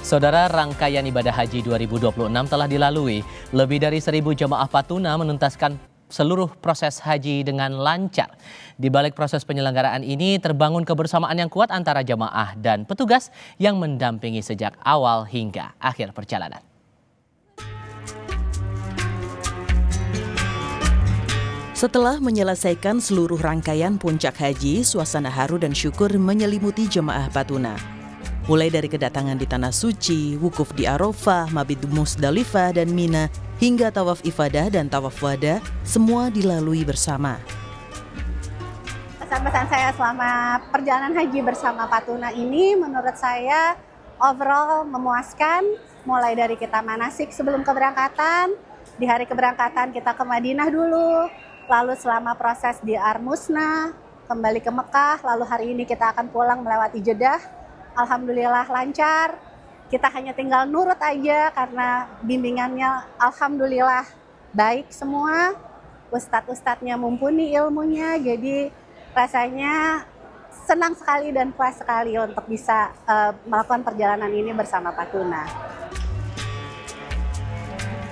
Saudara, rangkaian ibadah haji 2026 telah dilalui. Lebih dari 1.000 jemaah Patuna menuntaskan seluruh proses haji dengan lancar. Di balik proses penyelenggaraan ini terbangun kebersamaan yang kuat antara jemaah dan petugas yang mendampingi sejak awal hingga akhir perjalanan. Setelah menyelesaikan seluruh rangkaian puncak haji, suasana haru dan syukur menyelimuti jemaah Patuna. Mulai dari kedatangan di Tanah Suci, wukuf di Arafah, mabit Musdalifah dan Mina, hingga tawaf ifadah dan tawaf wada, semua dilalui bersama. Pesan-pesan saya selama perjalanan haji bersama Patuna ini menurut saya overall memuaskan, mulai dari kita manasik sebelum keberangkatan, di hari keberangkatan kita ke Madinah dulu, lalu selama proses di Armusna, kembali ke Mekah, lalu hari ini kita akan pulang melewati Jeddah. Alhamdulillah lancar, kita hanya tinggal nurut aja karena bimbingannya alhamdulillah baik semua, ustadz-ustadznya mumpuni ilmunya, jadi rasanya senang sekali dan puas sekali untuk bisa melakukan perjalanan ini bersama Patuna.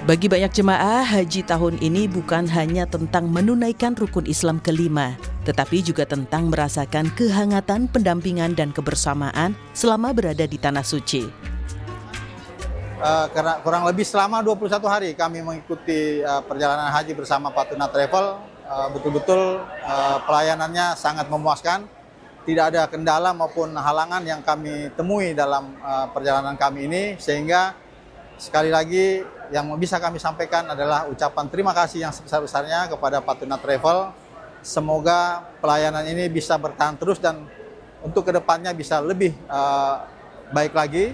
Bagi banyak jemaah, haji tahun ini bukan hanya tentang menunaikan rukun Islam kelima, tetapi juga tentang merasakan kehangatan, pendampingan, dan kebersamaan selama berada di Tanah Suci. Kurang lebih selama 21 hari kami mengikuti perjalanan haji bersama Patuna Travel. Betul-betul pelayanannya sangat memuaskan. Tidak ada kendala maupun halangan yang kami temui dalam perjalanan kami ini, sehingga sekali lagi yang bisa kami sampaikan adalah ucapan terima kasih yang sebesar-besarnya kepada Patuna Travel. Semoga pelayanan ini bisa bertahan terus dan untuk kedepannya bisa lebih baik lagi.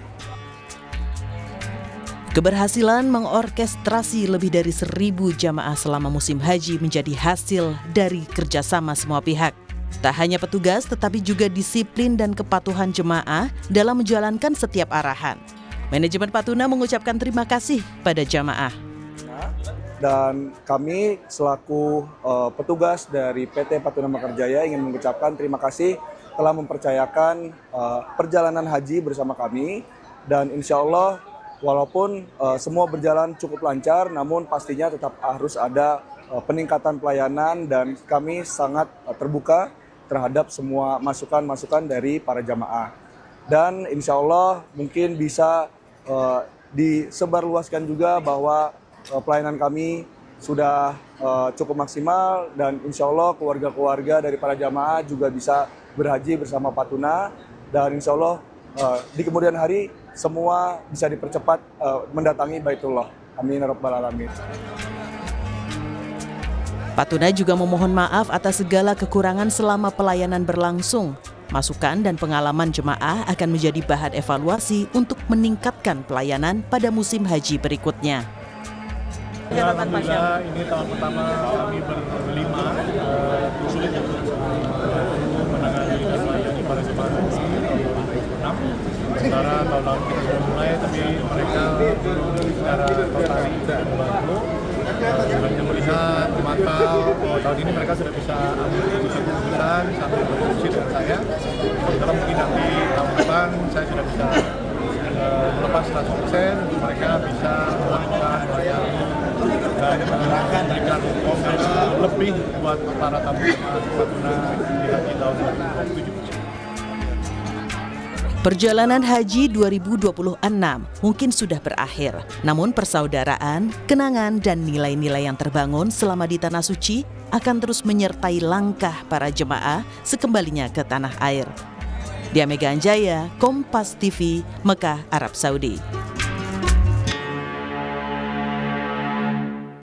Keberhasilan mengorkestrasi lebih dari 1.000 jamaah selama musim haji menjadi hasil dari kerjasama semua pihak. Tak hanya petugas, tetapi juga disiplin dan kepatuhan jemaah dalam menjalankan setiap arahan. Manajemen Patuna mengucapkan terima kasih pada jamaah. Dan kami selaku petugas dari PT Patuna Mekarjaya ingin mengucapkan terima kasih telah mempercayakan perjalanan haji bersama kami. Dan insya Allah walaupun semua berjalan cukup lancar, namun pastinya tetap harus ada peningkatan pelayanan dan kami sangat terbuka terhadap semua masukan-masukan dari para jamaah. Dan insya Allah mungkin bisa disebarluaskan juga bahwa pelayanan kami sudah cukup maksimal dan insya Allah keluarga-keluarga dari para jamaah juga bisa berhaji bersama Patuna dan insya Allah di kemudian hari semua bisa dipercepat mendatangi Baitullah. Amin ya rabbal alamin. Patuna juga memohon maaf atas segala kekurangan selama pelayanan berlangsung. Masukan dan pengalaman jemaah akan menjadi bahan evaluasi untuk meningkatkan pelayanan pada musim haji berikutnya. Alhamdulillah ini tahun pertama kami berlima, sulit untuk menangani dan melayani para jemaah haji tahun 2026. Sementara tahun lalu kita sudah mulai, tapi mereka secara total sudah membantu. Kita melihat memantau tahun ini mereka sudah bisa ambil keputusan sambil berdiskusi dengan saya. Sementara mungkin nanti tahun depan saya sudah bisa melepas 100% untuk mereka bisa melakukan melayani dan memberikan lebih buat para tamu jemaah Patuna di haji tahun 2027. Perjalanan haji 2026 mungkin sudah berakhir, namun persaudaraan, kenangan, dan nilai-nilai yang terbangun selama di Tanah Suci akan terus menyertai langkah para jemaah sekembalinya ke tanah air. Dia Mega Anjaya, Kompas TV, Mekah, Arab Saudi.